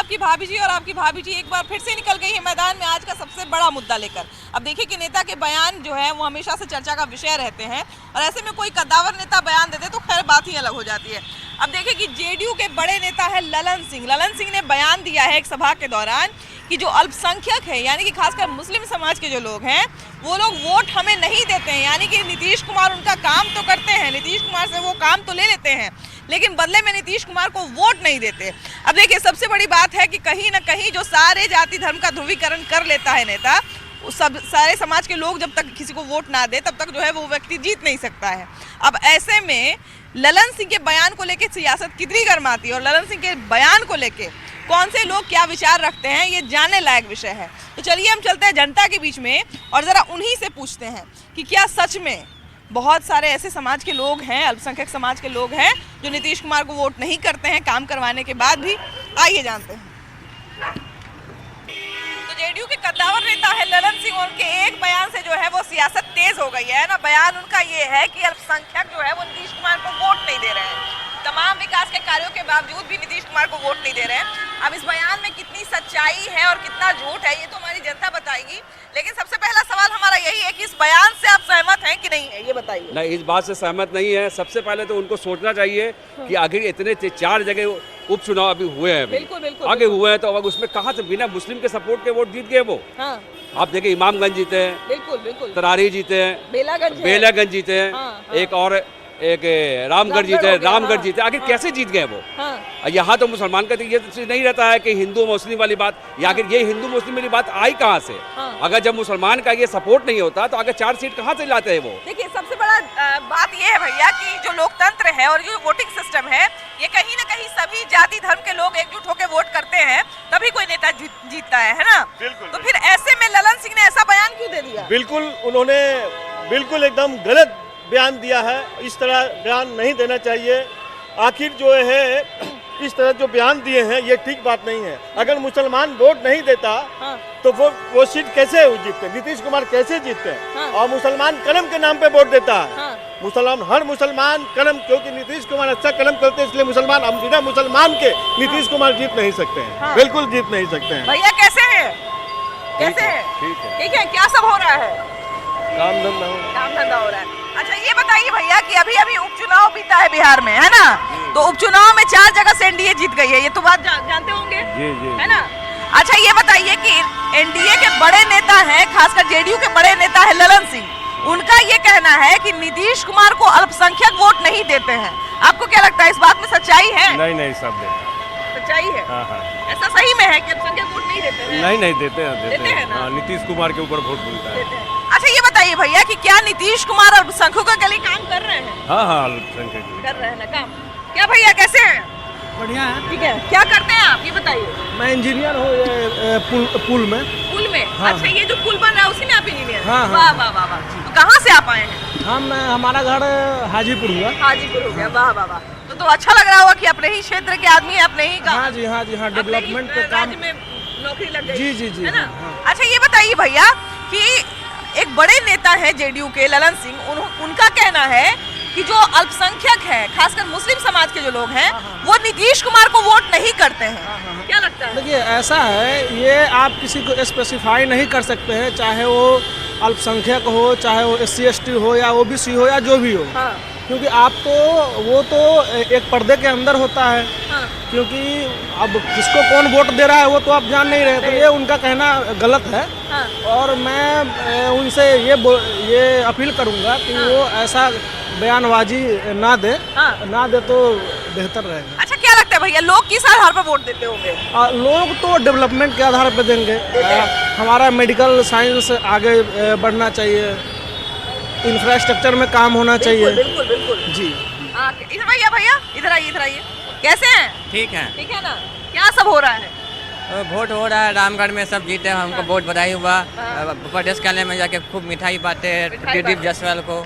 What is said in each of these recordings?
आपकी भाभी जी, और आपकी भाभी जी एक बार फिर से निकल गई है मैदान में आज का सबसे बड़ा मुद्दा लेकर। अब देखिए कि नेता के बयान जो है वो हमेशा से चर्चा का विषय रहते हैं, और ऐसे में कोई कद्दावर नेता बयान देते तो खैर बात ही अलग हो जाती है। अब देखिए कि जेडीयू के बड़े नेता है ललन सिंह ने बयान दिया है एक सभा के दौरान कि जो अल्पसंख्यक है, यानी कि खासकर मुस्लिम समाज के जो लोग हैं, वो लोग वोट हमें नहीं देते हैं। यानी कि नीतीश कुमार उनका काम तो करते हैं, नीतीश कुमार से वो काम तो ले लेते हैं, लेकिन बदले में नीतीश कुमार को वोट नहीं देते। अब देखिए सबसे बड़ी बात है कि कहीं ना कहीं जो सारे जाति धर्म का ध्रुवीकरण कर लेता है नेता, सब सारे समाज के लोग जब तक किसी को वोट ना दे तब तक जो है वो व्यक्ति जीत नहीं सकता है। अब ऐसे में ललन सिंह के बयान को लेकर सियासत कितनी गर्माती है, और ललन सिंह के बयान को लेकर कौन से लोग क्या विचार रखते हैं, ये जानने लायक विषय है। तो चलिए हम चलते हैं जनता के बीच में और ज़रा उन्हीं से पूछते हैं कि क्या सच में बहुत सारे ऐसे समाज के लोग हैं, अल्पसंख्यक समाज के लोग हैं, जो नीतीश कुमार को वोट नहीं करते हैं काम करवाने के बाद भी। आइए जानते हैं। तो जेडीयू के कद्दावर नेता है ललन सिंह, उनके एक बयान से जो है वो सियासत तेज हो गई है ना। बयान उनका ये है कि अल्पसंख्यक जो है वो नीतीश कुमार को वोट नहीं दे रहे हैं, तमाम विकास के कार्यों के बावजूद भी नीतीश कुमार को वोट नहीं दे रहे हैं। अब इस बयान में कितनी सच्चाई है और कितना झूठ है ये तो हमारी जनता बताएगी, लेकिन सबसे पहला सवाल हमारा यही है कि इस बयान से आप सहमत हैं कि नहीं है, ये बताइए। नहीं, इस बात से सहमत नहीं है। सबसे पहले तो उनको सोचना चाहिए कि आखिर इतने 4 जगह उपचुनाव अभी हुए हैं, बिल्कुल बिल्कुल आगे हुए हैं, तो अब उसमें कहाँ से बिना मुस्लिम के सपोर्ट के वोट जीत गए वो। हाँ। आप देखिए इमामगंज जीते हैं, बिल्कुल बिल्कुल, तरारी जीते हैं, बेलागंज जीते हैं, हाँ। एक रामगढ़ जीते हैं, रामगढ़ जीते, आखिर कैसे जीत गए वो। हाँ। यहाँ तो मुसलमान का ये नहीं रहता है कि हिंदू मुस्लिम वाली बात, या आखिर ये हिंदू मुस्लिम वाली बात आई कहाँ से। हाँ। अगर जब मुसलमान का ये सपोर्ट नहीं होता तो आगे 4 सीट कहाँ से लाते हैं वो। देखिए सबसे बड़ा बात ये है भैया कि जो लोकतंत्र है और जो वोटिंग सिस्टम है, ये कहीं ना कहीं सभी जाति धर्म के लोग एकजुट होकर वोट करते हैं, तभी कोई नेता जीतता है ना। तो फिर ऐसे में ललन सिंह ने ऐसा बयान क्यों दे दिया? बिल्कुल, उन्होंने बिल्कुल एकदम गलत बयान दिया है। इस तरह बयान नहीं देना चाहिए। आखिर जो है इस तरह जो बयान दिए हैं ये ठीक बात नहीं है। अगर मुसलमान वोट नहीं देता तो वो सीट कैसे जीतते, नीतीश कुमार कैसे जीतते हैं। और मुसलमान कलम के नाम पे वोट देता है। हर मुसलमान कलम, क्योंकि नीतीश कुमार अच्छा कलम करते हैं इसलिए मुसलमान, हम बिना मुसलमान के नीतीश कुमार जीत नहीं सकते हैं। बिल्कुल जीत नहीं सकते हैं। भैया कैसे है, कैसे है? ठीक है, क्या सब हो रहा है? काम धंधा हो रहा है। अच्छा ये बताइए भैया कि अभी अभी उपचुनाव बीता है बिहार में, है ना। तो उपचुनाव में 4 जगह से एनडीए जीत गई है, ये तो बात जानते होंगे, है ना। अच्छा ये बताइए कि एनडीए के बड़े नेता हैं, खासकर जेडीयू के बड़े नेता है ललन सिंह, उनका ये कहना है कि नीतीश कुमार को अल्पसंख्यक वोट नहीं देते हैं। आपको क्या लगता है इस बात में सच्चाई है? नहीं, सब सच्चाई है। हाँ। ऐसा सही में है कि अल्पसंख्यक वोट नहीं देते हैं? नहीं देते हैं ना। नीतीश कुमार के ऊपर वोट मिलता है। अच्छा ये बताइए भैया कि क्या नीतीश कुमार अल्पसंख्यकों के लिए काम कर रहे हैं? हाँ, अल्पसंख्यक कर रहे हैं ना काम। क्या भैया कैसे हैं? बढ़िया है। ठीक है, क्या करते हैं आप ये बताइए? मैं इंजीनियर हूँ पुल में। पुल में? हाँ। अच्छा ये जो पुल बन रहा है उसी में आप इंजीनियर हैं? हाँ। वाह वाह वाह वाह। तो कहाँ से आप आए हैं? हमारा घर हाजीपुर हुआ। हाजीपुर हो गया, वाह वाह वाह। तो अच्छा लग रहा होगा कि अपने ही क्षेत्र के आदमी है, अपने ही हाँ जी, डेवलपमेंट पे काम में नौकरी लग गई। जी है ना। अच्छा ये बताइए भैया कि एक बड़े नेता है जेडीयू के ललन सिंह, उनका कहना है कि जो अल्पसंख्यक है, खासकर मुस्लिम समाज के जो लोग हैं, वो नीतीश कुमार को वोट नहीं करते हैं। क्या लगता है? देखिए ऐसा है, ये आप किसी को स्पेसिफाई नहीं कर सकते हैं, चाहे वो अल्पसंख्यक हो, चाहे वो SC/ST हो या OBC हो या जो भी हो। क्योंकि वो तो एक पर्दे के अंदर होता है। क्योंकि अब किसको कौन वोट दे रहा है वो तो आप जान नहीं रहे, तो ये उनका कहना गलत है। और मैं उनसे ये अपील करूंगा कि वो ऐसा बयानबाजी ना दे तो बेहतर रहेगा। अच्छा क्या लगता है भैया, लोग किस आधार पर वोट देते होंगे? लोग तो डेवलपमेंट के आधार पर देंगे। हमारा मेडिकल साइंस आगे बढ़ना चाहिए, इंफ्रास्ट्रक्चर में काम होना चाहिए। बिल्कुल जी। इधर आइए भैया, इधर आइए। कैसे हैं? ठीक है ना। क्या सब हो रहा है? वोट हो रहा है, रामगढ़ में सब जीते, हमको वोट बधाई हुआ। प्रदेश कार्यालय में जाके खूब मिठाई बांटे प्रदीप जायसवाल को।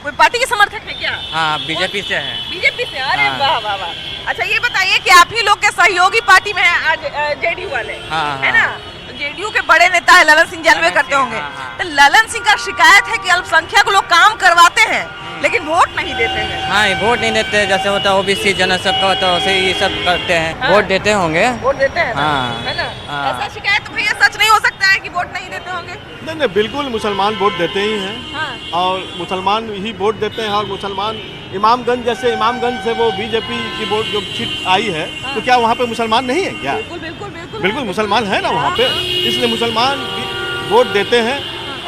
कोई पार्टी के समर्थक है क्या? हाँ, बीजेपी से है। बीजेपी से? अरे वाह वाह वाह। अच्छा ये बताइए कि आप ही लोग के सहयोगी पार्टी में है जेडीयू वाले, है ना। जेडीयू के बड़े नेता है ललन सिंह, जानवे करते होंगे। तो ललन सिंह का शिकायत है कि अल्पसंख्यक लोग काम करवाते हैं, लेकिन वोट नहीं देते हैं। हाँ, ये वोट नहीं देते, जैसे होता है ओबीसी जनरल सबका होता है वैसे ये सब करते हैं। हाँ। वोट देते होंगे। वोट देते हैं ना? हाँ। है ना? हाँ। ऐसा शिकायत तो भैया सच नहीं हो सकता है कि वोट नहीं देते होंगे। नहीं, बिल्कुल मुसलमान वोट देते ही हैं। हाँ। और मुसलमान ही वोट देते हैं। और मुसलमान इमामगंज, जैसे इमामगंज से वो बीजेपी की वोट जो सीट आई है, तो क्या वहाँ पे मुसलमान नहीं है क्या? बिल्कुल बिल्कुल बिल्कुल बिल्कुल मुसलमान है ना वहाँ पे, इसलिए मुसलमान भी वोट देते हैं।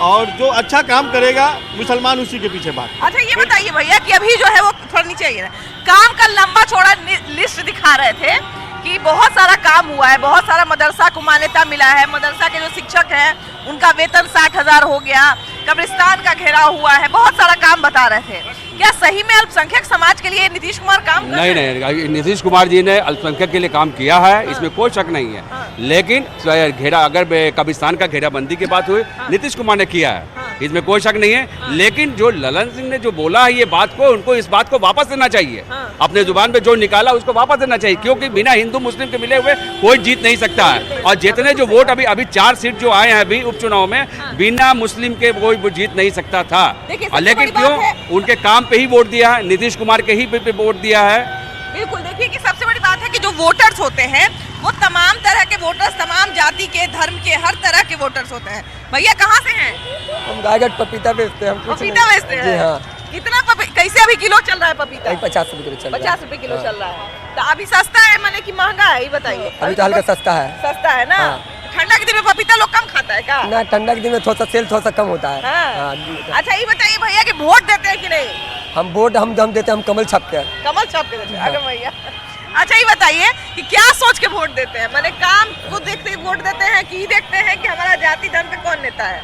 और जो अच्छा काम करेगा मुसलमान उसी के पीछे भाग। अच्छा ये बताइए भैया कि अभी जो है वो थोड़ा नीचे आइए ना, काम का लंबा चौड़ा लिस्ट दिखा रहे थे कि बहुत सारा काम हुआ है, बहुत सारा मदरसा को मान्यता मिला है, मदरसा के जो शिक्षक हैं उनका वेतन 60,000 हो गया, कब्रिस्तान का घेराव हुआ है, बहुत सारा काम बता रहे थे। क्या सही में अल्पसंख्यक समाज के लिए नीतीश कुमार काम कर नहीं रहे हैं? नहीं, नीतीश कुमार जी ने अल्पसंख्यक के लिए काम किया है, इसमें कोई शक नहीं है। लेकिन घेरा, अगर कब्रिस्तान का घेराबंदी की बात हुई, नीतीश कुमार ने किया है, इसमें कोई शक नहीं है। लेकिन जो ललन सिंह ने जो बोला है ये बात को, उनको इस बात को वापस लेना चाहिए। अपने जुबान पे जो निकाला उसको वापस लेना चाहिए, क्योंकि बिना हिंदू मुस्लिम के मिले हुए कोई जीत नहीं सकता है। और जितने जो वोट अभी 4 सीट जो आए हैं अभी उपचुनाव में, बिना मुस्लिम के कोई जीत नहीं सकता था। लेकिन क्यों? उनके काम पे ही वोट दिया है, नीतीश कुमार के ही पे वोट दिया है। बिल्कुल, देखिए कि सबसे बड़ी बात है कि जो वोटर्स होते हैं वो तमाम तरह के वोटर्स, तमाम जाति के, धर्म के, हर तरह के वोटर्स होते हैं। भैया कहाँ से हैं? हम रायगढ़ पपीता बेचते हैं। हम कुछ पपीता नहीं। बेचते हैं? जी हाँ। कितना कैसे अभी किलो चल रहा है पपीता? 50 रुपए किलो चल रहा है। 50 रुपए किलो हाँ। चल रहा है। तो अभी सस्ता है माने कि महंगा है, ये बताइए। अभी तो हल्का सस्ता है। सस्ता है ना? हाँ। ठंडा के दिन में पपीता लोग कम खाता है क्या? ना, ठंडा के दिन में थोड़ा सा सेल थोड़ा सा कम होता है। हाँ। हाँ। अच्छा ये बताइए भैया कि वोट देते हैं कि नहीं? हम वोट हम देते हैं, हम कमल छाप के। कमल छाप के देते हैं? अरे भैया, अच्छा ये बताइए कि क्या सोच के वोट देते हैं? माने काम को देखते ही वोट देते हैं कि देखते हैं कि हमारा जाति धर्म पे कौन नेता है?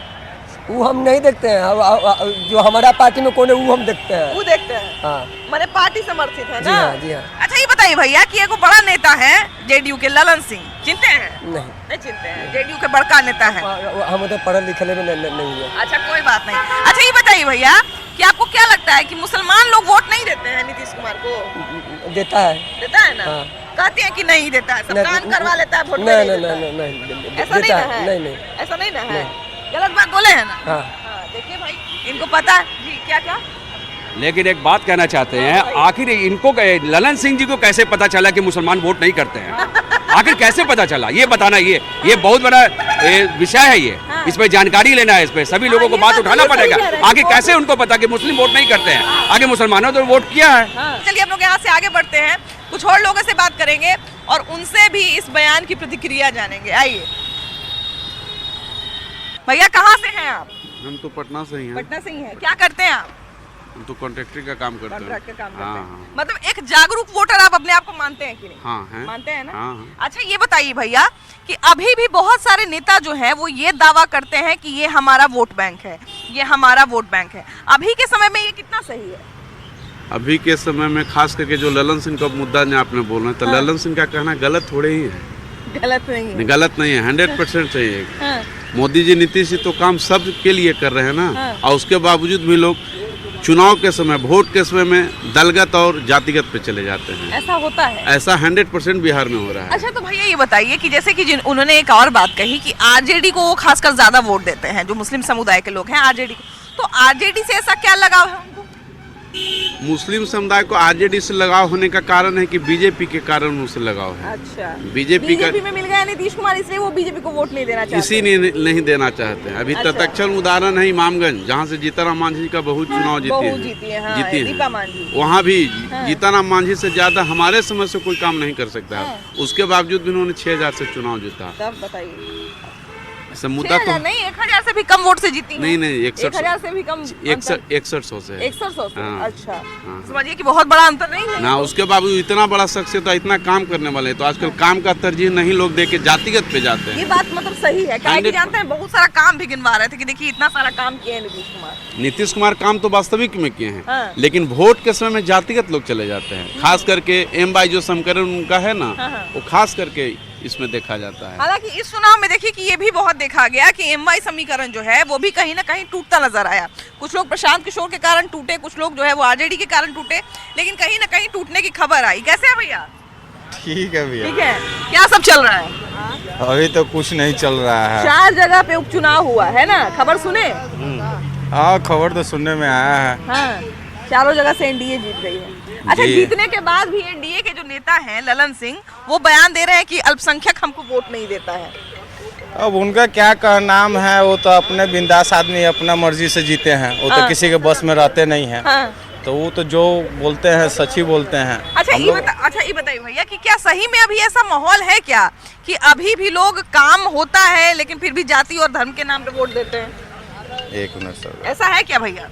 वो हम नहीं देखते हैं, जो हमारा पार्टी में कौन है वो हम देखते हैं। वो देखते हैं? हाँ। माने पार्टी समर्थित है जी ना? हाँ, जी हाँ। अच्छा ये बताइए भैया कि एक बड़ा नेता है जेडीयू के, ललन सिंह, चिनते हैं? नहीं, नहीं चिनते हैं? जेडीयू के बड़का नेता है। हम तो पढ़े लिखे में नहीं है। अच्छा कोई बात नहीं। अच्छा ये बताइए भैया कि आपको क्या लगता है कि मुसलमान लोग वोट नहीं देते हैं नीतीश कुमार को? देता है। देता है ना? हाँ। कहते हैं कि नहीं देता है, सब काम करवा लेता है, वोट नहीं, नहीं नहीं, देता नहीं, है। नहीं, ऐसा नहीं देता ना है? नहीं, नहीं। ऐसा नहीं ना है? गलत बात बोले हैं ना? हाँ। हाँ, देखिए भाई इनको पता है जी। क्या क्या? लेकिन एक बात कहना चाहते हैं, आखिर इनको ललन सिंह जी को कैसे पता चला कि मुसलमान वोट नहीं करते हैं? आखिर कैसे पता चला ये बताना, ये बहुत बड़ा विषय है ये। इस पे जानकारी लेना है, इस पे सभी लोगों को बात उठाना पड़ेगा। आगे कैसे उनको पता कि मुस्लिम वोट नहीं करते हैं? आगे मुसलमानों तो वोट किया है। चलिए हम लोग यहाँ से आगे बढ़ते हैं, कुछ और लोगों से बात करेंगे और उनसे भी इस बयान की प्रतिक्रिया जानेंगे। आइए भैया, कहाँ से हैं आप? हम तो पटना से ही हैं। पटना से ही हैं। क्या करते हैं आप? हम तो कॉन्ट्रैक्टरी का काम करते हैं। कॉन्ट्रैक्ट का काम करते हाँ, हैं। हाँ। मतलब एक जागरूक वोटर आप अपने आप को मानते हैं कि नहीं? हाँ, हैं। मानते हैं ना? हाँ, हाँ। अच्छा ये बताइए भैया कि अभी भी बहुत सारे नेता जो हैं वो ये दावा करते हैं कि ये हमारा वोट बैंक है, ये हमारा वोट बैंक है। अभी के समय में ये कितना सही है? अभी के समय में खास करके जो ललन सिंह का मुद्दा ने आपने बोला, तो ललन सिंह का कहना गलत थोड़े ही है। गलत नहीं है? गलत नहीं है, 100% सही है। हाँ। मोदी जी, नीतीश जी तो काम सब के लिए कर रहे हैं ना। हाँ। और उसके बावजूद भी लोग चुनाव के समय, वोट के समय में दलगत और जातिगत पे चले जाते हैं। ऐसा होता है? ऐसा 100% बिहार में हो रहा है। अच्छा तो भैया ये बताइए कि जैसे कि उन्होंने एक और बात कही कि आरजेडी को वो खासकर ज्यादा वोट देते हैं, जो मुस्लिम समुदाय के लोग हैं आरजेडी को, तो आरजेडी से ऐसा क्या लगाव है उनको? मुस्लिम समुदाय को आरजेडी से लगाव होने का कारण है कि बीजेपी के कारण उनसे लगाव है। अच्छा, बीजेपी में मिल गया नीतीश कुमार, इसलिए वो बीजेपी को वोट नहीं देना चाहते। इसी नहीं देना चाहते हैं। अभी अच्छा। तत्क्षण उदाहरण है इमामगंज, जहाँ से जीताराम मांझी का बहुत चुनाव जीती है, हाँ, दीपा मांझी। वहाँ भी हाँ। जीताराम मांझी से ज्यादा हमारे समय से कोई काम नहीं कर सकता है। उसके बावजूद भी उन्होंने 6000 से चुनाव जीता। तब बताइए, मुद्दा तो नहीं 1000 से भी कम वोट से जीती है। नहीं 1000 से भी कम, 6100 से 6100 से। हाँ। अच्छा, हाँ। समझिए कि बहुत बड़ा अंतर नहीं है ना। उसके बावजूद इतना बड़ा शख्सियत है, इतना काम करने वाले, तो आजकल काम का तरजीह नहीं लोग दे के जातिगत पे जाते ये हैं। बात मतलब सही है, क्या कि जानते हैं बहुत सारा काम भी गिनवा रहे थे कि देखिए इतना सारा काम किया है नीतीश कुमार काम तो वास्तविक में किए हैं। हाँ। लेकिन वोट के समय में जातिगत लोग चले जाते हैं। खास करके एम.वाई जो समीकरण उनका है ना, हाँ। वो खास करके इसमें देखा जाता है। हालांकि इस चुनाव में देखिए कि ये भी बहुत देखा गया कि एम.वाई समीकरण जो है वो भी कहीं ना कहीं टूटता नजर आया। कुछ लोग प्रशांत किशोर के कारण टूटे, कुछ लोग जो है वो आरजेडी के कारण टूटे, लेकिन कहीं ना कहीं टूटने की खबर आई। कैसे है भैया? ठीक है भैया। ठीक है, क्या सब चल रहा है? अभी तो कुछ नहीं चल रहा है। 4 जगह पे उपचुनाव हुआ है ना, खबर सुने? हाँ, खबर तो सुनने में आया है। हाँ, चारों जगह से एनडीए जीत गई है। अच्छा, जी। जीतने के बाद भी एनडीए के जो नेता हैं ललन सिंह, वो बयान दे रहे हैं कि अल्पसंख्यक हमको वोट नहीं देता है। अब उनका क्या नाम है, वो तो अपने बिंदास आदमी अपना मर्जी से जीते हैं, वो तो किसी के बस में रहते नहीं हैं। हाँ। तो वो तो जो बोलते हैं सच ही बोलते हैं। अच्छा ये बताइए भैया कि क्या सही में अभी ऐसा माहौल है क्या कि अभी भी लोग काम होता है लेकिन फिर भी जाति और धर्म के नाम पे वोट देते हैं? एक मिनट सर, ऐसा है क्या भैया?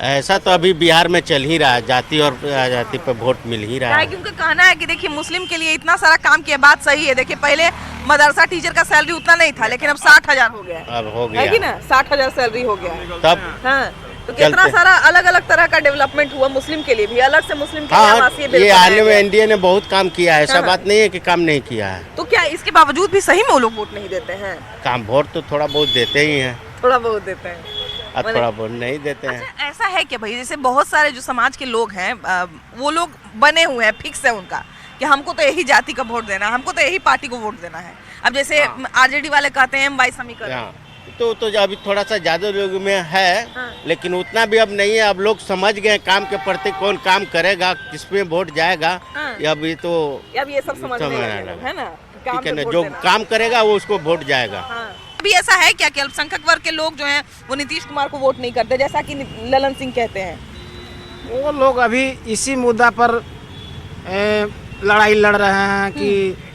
ऐसा तो अभी बिहार में चल ही रहा है, जाति और जाति पर वोट मिल ही रहा है। क्योंकि कहना है कि देखिए मुस्लिम के लिए इतना सारा काम किया, बात सही है। देखिए पहले मदरसा टीचर का सैलरी उतना नहीं था, लेकिन अब 60,000 हो गया है। अब हो गया है कि ना, 60,000 सैलरी हो गया है। तब हाँ, तो कितना सारा अलग अलग तरह का डेवलपमेंट हुआ मुस्लिम के लिए भी, अलग से मुस्लिम के लिए आवासीय बिल ये बनाया आने में गया। एनडीए ने बहुत काम किया है, ऐसा बात नहीं है कि काम नहीं किया है। तो क्या इसके बावजूद भी सही में वो लोग वोट नहीं देते हैं? काम वोट तो थोड़ा बहुत देते ही हैं, थोड़ा बहुत देते हैं और थोड़ा बहुत नहीं देते हैं। अच्छा, ऐसा है क्या भाई, जैसे बहुत सारे जो समाज के लोग हैं वो लोग बने हुए हैं, फिक्स है उनका कि हमको तो यही जाति का वोट देना है, हमको तो यही पार्टी को वोट देना है। अब जैसे आरजेडी वाले कहते हैं M-Y समीकरण, तो अभी थोड़ा सा ज्यादा लोग में है, लेकिन उतना भी अब नहीं है। अब लोग समझ गए काम के प्रति, कौन काम करेगा, किसमें वोट जाएगा, अभी तो अब ये सब समझने लगे लोग, है ना? ठीक है ना, जो काम करेगा वो उसको वोट जाएगा। अभी ऐसा है क्या कि अल्पसंख्यक वर्ग के लोग जो हैं वो नीतीश कुमार को वोट नहीं करते, जैसा कि ललन सिंह कहते हैं? वो लोग अभी इसी मुद्दा पर लड़ाई लड़ रहे हैं कि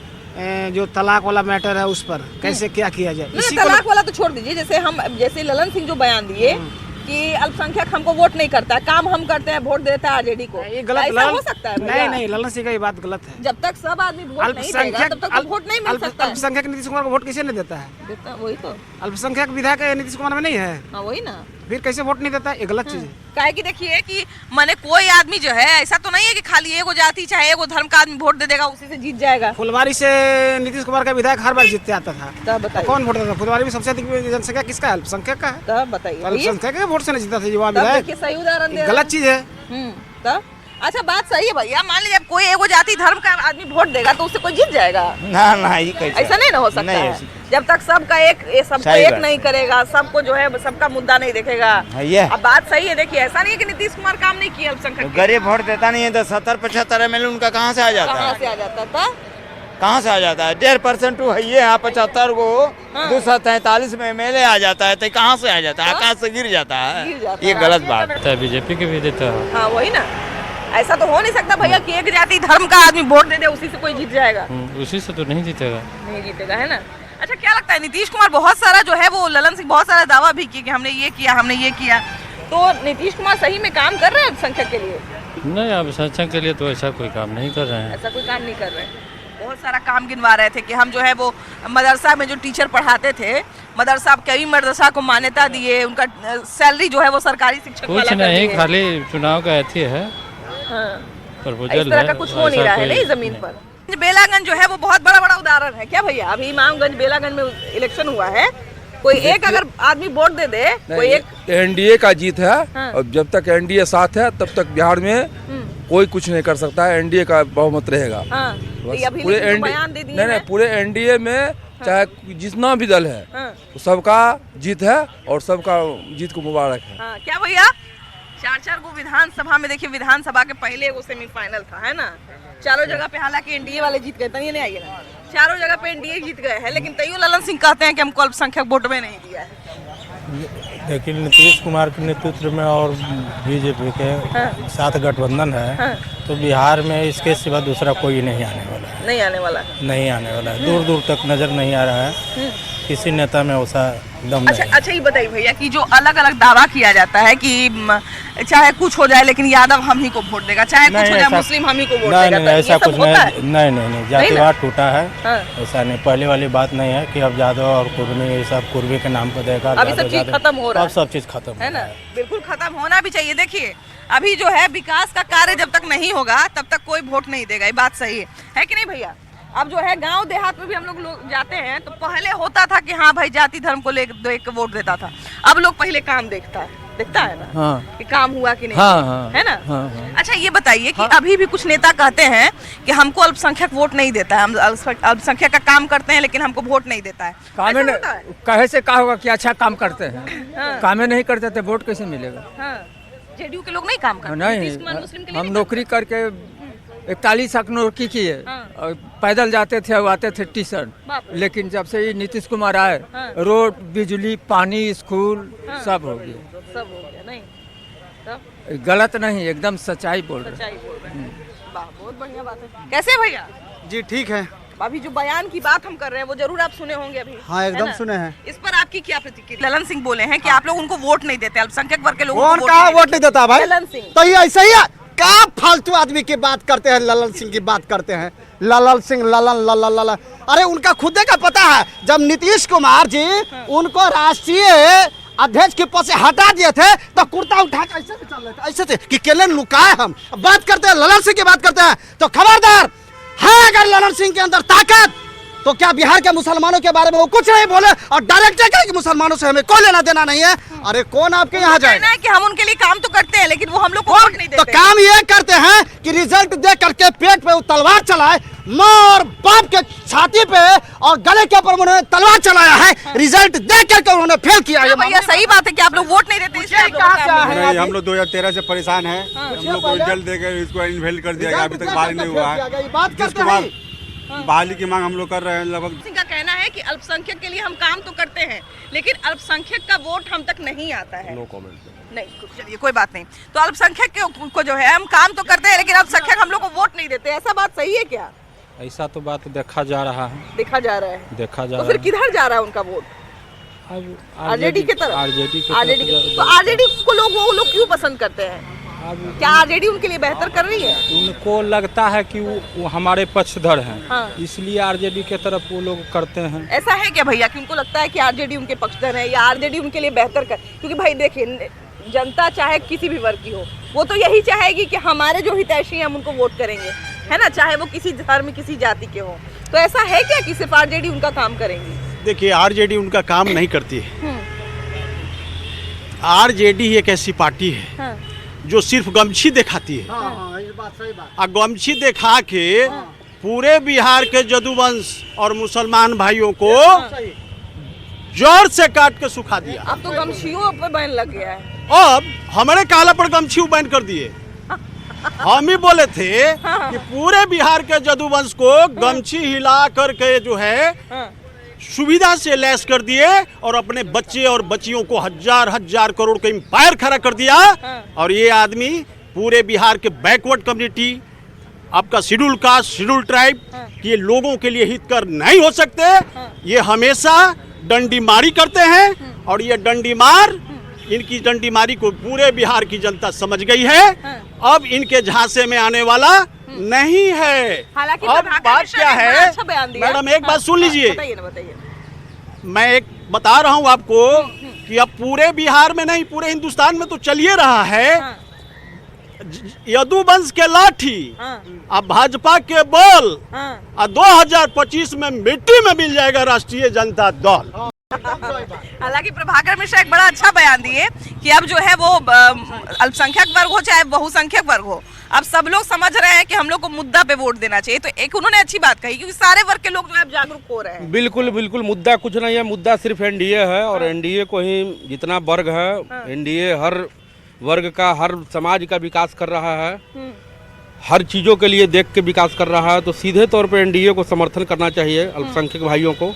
जो तलाक वाला मैटर है उस पर कैसे क्या किया जाए। नहीं, तलाक वाला तो छोड़ दीजिए। जैसे ललन सिंह जो बयान दिए कि अल्पसंख्यक हमको वोट नहीं करता है, काम हम करते हैं, वोट देता है आरजेडी को, ये गलत ऐसा हो सकता है? नहीं, ललन सिंह का ये बात गलत है। जब तक सब आदमी वोट नहीं देगा तब तक तो वोट नहीं मिल सकता है। अल्पसंख्यक नीतीश कुमार को वोट किसे नहीं देता है? देता वही तो, अल्पसंख्यक विधायक नीतीश कुमार में नहीं है। हाँ वही ना, फिर कैसे वोट नहीं देता है? ये गलत चीज है। काहे कि देखिए कि माने कोई आदमी जो है, ऐसा तो नहीं है कि खाली एगो जाति चाहे एगो धर्म का आदमी वोट दे देगा उसी से जीत जाएगा। फुलवारी से नीतीश कुमार का विधायक हर बार जीतते आता था, तब बताइए कौन वोट देता था? फुलवारी में सबसे अधिक जनसंख्या किसका है? अल्पसंख्यक का है। तब बताइए, अल्पसंख्यक के वोट से नहीं जीता था युवा तब विधायक। देखिए सही उदाहरण दे गलत चीज है। तब अच्छा बात सही है भैया, मान लीजिए अब कोई एगो जाति धर्म का आदमी वोट देगा तो उससे कोई जीत जाएगा? ना ये कैसे? ऐसा नहीं ना हो सकता है। जब तक सबका सबको एक नहीं करेगा, सबको जो है सबका मुद्दा नहीं देखेगा। अब बात सही है, देखिए ऐसा नहीं है कि नीतीश कुमार काम नहीं किया अल्पसंख्यक के। गरीब वोट देता नहीं है तो 70-75 ML उनका कहाँ से आ जाता है? कहाँ से आ जाता था? कहाँ से आ जाता है? 1.5% है ये, यहाँ 75 को 243 में MLA आ जाता है, तो कहाँ से आ जाता है? आकाश से गिर जाता है। ये गलत बात है। बीजेपी के भी देता है। हाँ वही ना, ऐसा तो हो नहीं सकता भैया कि एक जाति धर्म का आदमी वोट दे दे उसी से कोई जीत जाएगा। उसी से तो नहीं जीतेगा। नहीं जीतेगा, है ना? अच्छा, क्या लगता है नीतीश कुमार बहुत सारा जो है वो ललन सिंह बहुत सारा दावा भी किए कि हमने ये किया, हमने ये किया, तो नीतीश कुमार सही में काम कर रहे हैं अल्पसंख्यक के लिए? नहीं, अब संख्या के लिए तो ऐसा कोई काम नहीं कर रहे हैं। ऐसा कोई काम नहीं कर रहे हैं। बहुत सारा काम गिनवा रहे थे कि हम जो है वो मदरसा में जो टीचर पढ़ाते थे, मदरसा कई मदरसा को मान्यता दिए, उनका सैलरी जो है वो सरकारी शिक्षक कुछ नहीं, खाली चुनाव का अथी है, प्रपोजल है। इस तरह का कुछ हो नहीं रहा है नहीं जमीन पर। बेलागंज जो है वो बहुत बड़ा बड़ा उदाहरण है क्या भैया? अभी इमामगंज बेलागंज में इलेक्शन हुआ है, कोई एक अगर आदमी वोट दे दे, कोई एक एनडीए का जीत है। और जब तक एनडीए साथ है तब तक बिहार में कोई कुछ नहीं कर सकता है। एनडीए का बहुमत रहेगा। पूरे एनडीए नहीं, पूरे एनडीए में चाहे जितना भी दल है तो सबका जीत है और सबका जीत को मुबारक है। क्या भैया, 4 गो विधानसभा में देखिए, विधानसभा के पहले वो सेमीफाइनल था, है ना? चारों जगह पे हालांकि एनडीए वाले जीत गए, नहीं आइए ना, चारों जगह पे एनडीए जीत गए हैं, लेकिन तैयो ललन सिंह कहते हैं कि हमको अल्पसंख्यक वोट में नहीं दिया है। लेकिन नीतीश कुमार के नेतृत्व में और बीजेपी के साथ गठबंधन है, तो बिहार में इसके सिवा दूसरा कोई नहीं आने वाला है। नहीं आने वाला है, दूर दूर तक नजर नहीं आ रहा है किसी नेता में वैसा दम नहीं। अच्छा ये बताइए भैया कि जो अलग अलग दावा किया जाता है कि चाहे कुछ हो जाए लेकिन यादव हम ही को वोट देगा, चाहे कुछ हो जाए मुस्लिम हम ही को वोट देगा, नहीं, ऐसा कुछ नहीं, जातिवाद टूटा है। ऐसा नहीं, पहले वाली बात नहीं है कि अब यादव और कुर्मी ये सब कुर्मी के नाम पर देगा। अभी सब चीज खत्म हो रहा है, सब चीज खत्म है ना? बिल्कुल खत्म होना भी चाहिए। देखिए अभी जो है विकास का कार्य जब तक नहीं होगा तब तक कोई वोट नहीं देगा, ये बात सही है कि नहीं भैया? अब जो है गांव देहात में भी हम लोग जाते हैं तो पहले होता था कि हाँ भाई जाति धर्म को लेकर वोट देता था, अब लोग पहले काम देखता है ना। हाँ। कि काम हुआ कि नहीं, हाँ। है ना? हाँ। अच्छा ये बताइए कि अभी भी कुछ नेता कहते हैं कि हमको अल्पसंख्यक वोट नहीं देता है, हम अल्पसंख्यक का काम करते हैं लेकिन हमको वोट नहीं देता है। कहे से कहा होगा कि अच्छा काम करते हैं, कामें नहीं करते थे वोट कैसे मिलेगा? जेडीयू के लोग नहीं काम करते? नहीं, नीतीश कुमार मुस्लिम के लिए हम नहीं नौकरी करके 41 साल नौकरी किए और पैदल जाते थे और आते थे ट्यूशन। लेकिन जब से ये नीतीश कुमार आए रोड, बिजली, पानी, स्कूल सब हो गया। सब हो गया नहीं तब गलत नहीं, एकदम सच्चाई बोल रहे। सच्चाई बोल रहे हैं। वाह, बहुत बढ़िया बात है। कैसे भैया? जी ठीक है। अभी जो बयान की बात हम कर रहे हैं वो जरूर आप सुने होंगे अभी। हाँ, एकदम सुने हैं। इस पर आपकी क्या प्रतिक्रिया? ललन सिंह बोले हैं कि आप लोग उनको वोट नहीं देते, अल्पसंख्यक वर्ग के लोगों को वोट नहीं देता भाई? ललन सिंह तो ये ऐसा ही है, क्या फालतू आदमी की बात करते हैं, ललन सिंह की बात करते हैं। ललन सिंह ललन, अरे उनका खुद का पता है, जब नीतीश कुमार जी उनको राष्ट्रीय अध्यक्ष के पद से हटा दिए थे तो कुर्ता उठा के ऐसे चल रहे थे, ऐसे थे कि केले लुकाए। हम बात करते हैं ललन सिंह की बात करते हैं तो खबरदार है, अगर ललन सिंह के अंदर ताकत तो क्या बिहार के मुसलमानों के बारे में वो कुछ नहीं बोले और डायरेक्ट कहे कि मुसलमानों से हमें कोई लेना देना नहीं है। अरे कौन आपके यहाँ जाएगा? कि हम उनके लिए काम तो करते हैं लेकिन वो हम लोग को वोट नहीं देते। तो काम ये करते हैं कि रिजल्ट दे करके पेट पे वो तलवार चलाए, माँ और बाप के छाती पे और गले के ऊपर उन्होंने तलवार चलाया है। रिजल्ट दे करके उन्होंने फेल किया। भैया सही बात है कि आप लोग वोट नहीं देते। नहीं, हम लोग 2013 से परेशान हैं। हम लोग को रिजल्ट देकर इसको इनवेल कर दिया गया, अभी तक बहाली नहीं हुआ है। नीतीश कुमार बहाली की मांग हम लोग कर रहे हैं। लगभग सिंह का कहना है कि अल्पसंख्यक के लिए हम काम तो करते हैं लेकिन अल्पसंख्यक का वोट हम तक नहीं आता है। No comment. नहीं, चलिए कोई बात नहीं। तो अल्पसंख्यक को जो है हम काम तो करते हैं लेकिन अल्पसंख्यक हम लोग को वोट नहीं देते, ऐसा बात सही है क्या? ऐसा तो बात देखा जा रहा है। देखा जा रहा है। देखा जा तो रहा फिर है। किधर जा रहा है उनका वोट? आरजेडी की तरफ। आरजेडी तो आरजेडी को वो लोग क्यों पसंद करते हैं? क्या आरजेडी उनके लिए बेहतर कर रही है? उनको लगता है कि वो हमारे पक्षधर हैं। हाँ। इसलिए आरजेडी के तरफ वो लोग करते हैं। ऐसा है क्या भैया कि उनको लगता है कि आरजेडी उनके पक्षधर है या आरजेडी उनके लिए बेहतर कर? क्योंकि भाई देखिए, जनता चाहे किसी भी वर्ग की हो वो तो यही चाहेगी कि हमारे जो हितैषी हैं हम उनको वोट करेंगे, है ना, चाहे वो किसी धर्म किसी जाति के हो। तो ऐसा है क्या कि सिर्फ आरजेडी उनका काम करेंगी? देखिए, आरजेडी उनका काम नहीं करती है। आरजेडी एक ऐसी पार्टी है जो सिर्फ गमछी दिखाती है। और गमछी दिखा के पूरे बिहार के जदुवंश और मुसलमान भाइयों को जोर से काट के सुखा दिया। अब तो गमछियों पर बैन लग गया है। अब हमारे काला पर गमछी बैन कर दिए। हम ही बोले थे कि पूरे बिहार के जदुवंश को गमछी हिला करके जो है सुविधा से लैस कर दिए और अपने बच्चे और बच्चियों को हजार हजार करोड़ का एम्पायर खड़ा कर दिया। और ये आदमी पूरे बिहार के बैकवर्ड कम्युनिटी, आपका शेड्यूल कास्ट, शेड्यूल ट्राइब, ये लोगों के लिए हितकर नहीं हो सकते। ये हमेशा डंडीमारी करते हैं और ये डंडीमार, इनकी डंडीमारी को पूरे बिहार की जनता समझ गई है। अब इनके झांसे में आने वाला नहीं है। हालांकि अब बात क्या है मैडम, एक बात सुन लीजिए। बताइए। मैं एक बता रहा हूँ आपको कि अब पूरे बिहार में नहीं, पूरे हिंदुस्तान में तो चलिए रहा है। यदुवंश के लाठी अब भाजपा के बल, 2025 में मिट्टी में मिल जाएगा राष्ट्रीय जनता दल। हालांकि प्रभाकर मिश्रा एक बड़ा अच्छा बयान दिए कि अब जो है वो अल्पसंख्यक वर्ग हो चाहे बहुसंख्यक वर्ग हो, अब सब लोग समझ रहे हैं कि हम लोग को मुद्दा पे वोट देना चाहिए। तो एक उन्होंने अच्छी बात कही क्योंकि सारे वर्ग के लोग जो है जागरूक हो रहे हैं। बिल्कुल बिल्कुल, मुद्दा कुछ नहीं है, मुद्दा सिर्फ एनडीए है। और एनडीए को ही जितना वर्ग है, एनडीए हर वर्ग का, हर समाज का विकास कर रहा है, हर चीज़ों के लिए देख के विकास कर रहा है। तो सीधे तौर पे एनडीए को समर्थन करना चाहिए, अल्पसंख्यक भाइयों को।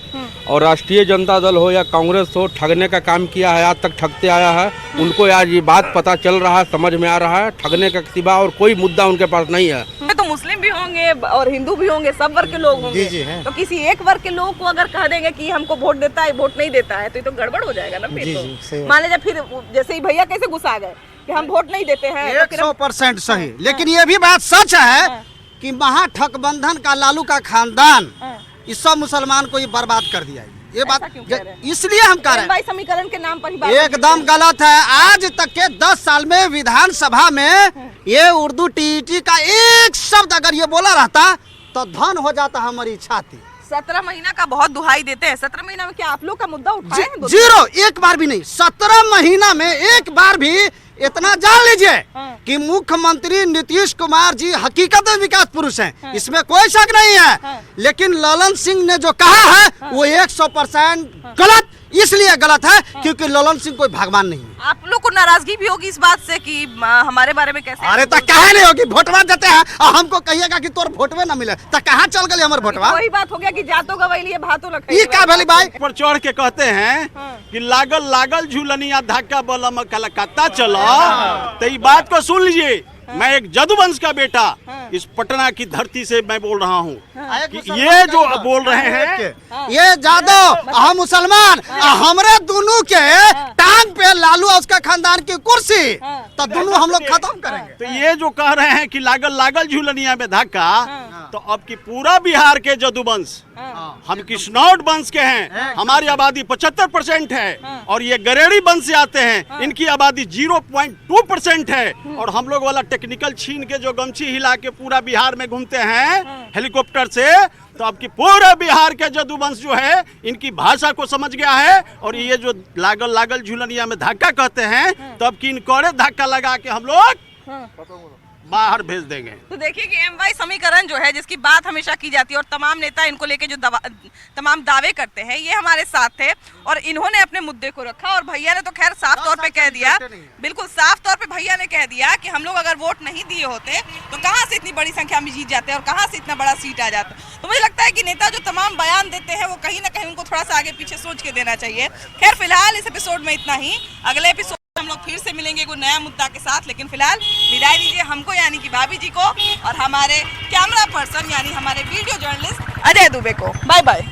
और राष्ट्रीय जनता दल हो या कांग्रेस हो, ठगने का काम किया है, आज तक ठगते आया है। उनको आज ये बात पता चल रहा है, समझ में आ रहा है, ठगने का सिवा और कोई मुद्दा उनके पास नहीं है। तो मुस्लिम भी होंगे और हिंदू भी होंगे, सब वर्ग के लोग होंगे। जी, तो किसी एक वर्ग के लोग को अगर कह देंगे कि हमको वोट देता है, वोट नहीं देता है, तो ये तो गड़बड़ हो जाएगा ना। फिर तो मान लीजिए फिर जैसे ही भैया कैसे गुस्सा गए कि हम वोट नहीं देते हैं, 100% सही। लेकिन ये भी बात सच है कि महाठगबंधन का लालू का खानदान इस सब मुसलमान को ये बर्बाद कर दिया है। ये बात इसलिए हम कह रहे हैं, समीकरण के नाम पर ही एकदम गलत है। आज तक के 10 साल में विधानसभा में ये उर्दू टीटी का एक शब्द अगर ये बोला रहता तो धन हो जाता हमारी छाती। 17 महीना का बहुत दुहाई देते हैं। 17 महीना में क्या आप लोग का मुद्दा उठाए हैं? जीरो, एक बार भी नहीं। 17 महीना में एक बार भी। इतना जान लीजिए कि मुख्यमंत्री नीतीश कुमार जी हकीकत में विकास पुरुष हैं, इसमें कोई शक नहीं है। लेकिन ललन सिंह ने जो कहा है वो 100% गलत, इसलिए गलत है क्योंकि ललन सिंह कोई भगवान नहीं है। आप लोग को नाराजगी भी होगी इस बात से कि हमारे बारे में कैसे? अरे तो कहे नहीं होगी, वोटवा देते हैं और हमको कहिएगा कि तोर वोटवे ना मिले तो कहाँ चल गए हमारे वोटवा? वही बात हो गया कि जातो गवैली भातो लखे। ये क्या भली भाई? ऊपर चढ़ के कहते हैं कि लागल लागल झूलनिया धक्का बलम कलकत्ता चलो। तो ये बात को सुन लीजिए, मैं एक जदुवंश का बेटा इस पटना की धरती से मैं बोल रहा हूँ कि ये जो बोल रहे हैं ये जादव हम मुसलमान हमरे दोनों के टांग पे लालू और उसका खानदान की कुर्सी तो दोनों हम लोग खत्म करेंगे। तो ये जो कह रहे हैं कि लागल लागल झूलनिया में धक्का, तो अब की पूरा बिहार के जदुवंश, हम किशनौर वंश के हैं, हमारी आबादी 75% है और ये गरेड़ी वंश से आते हैं, इनकी आबादी 0.2% है। और हम लोग वाला टेक्निकल छीन के जो गमछी हिला के पूरा बिहार में घूमते हैं हेलीकॉप्टर से, तो अब की पूरे बिहार के जदुवंश जो है इनकी भाषा को समझ गया है। और ये जो लागल लागल झूलनिया में धक्का कहते हैं, तो अब की इनकोड़े धक्का लगा के हम लोग बाहर भेज देंगे। तो देखिए कि एमवाई समीकरण जो है जिसकी बात हमेशा की जाती है और तमाम नेता इनको लेके जो तमाम दावे करते हैं, ये हमारे साथ थे और इन्होंने अपने मुद्दे को रखा। और भैया ने तो खैर साफ तौर पे कह दिया, बिल्कुल साफ तौर पे भैया ने कह दिया कि हम लोग अगर वोट नहीं दिए होते तो कहाँ से इतनी बड़ी संख्या में जीत जाते और कहाँ से इतना बड़ा सीट आ जाता। तो मुझे लगता है कि नेता जो तमाम बयान देते हैं वो कहीं ना कहीं उनको थोड़ा सा आगे पीछे सोच के देना चाहिए। खैर फिलहाल इस एपिसोड में इतना ही, अगले एपिसोड हम लोग फिर से मिलेंगे कोई नया मुद्दा के साथ। लेकिन फिलहाल विदाई दीजिए हमको यानी कि भाभी जी को और हमारे कैमरा पर्सन यानी हमारे वीडियो जर्नलिस्ट अजय दुबे को। Bye bye.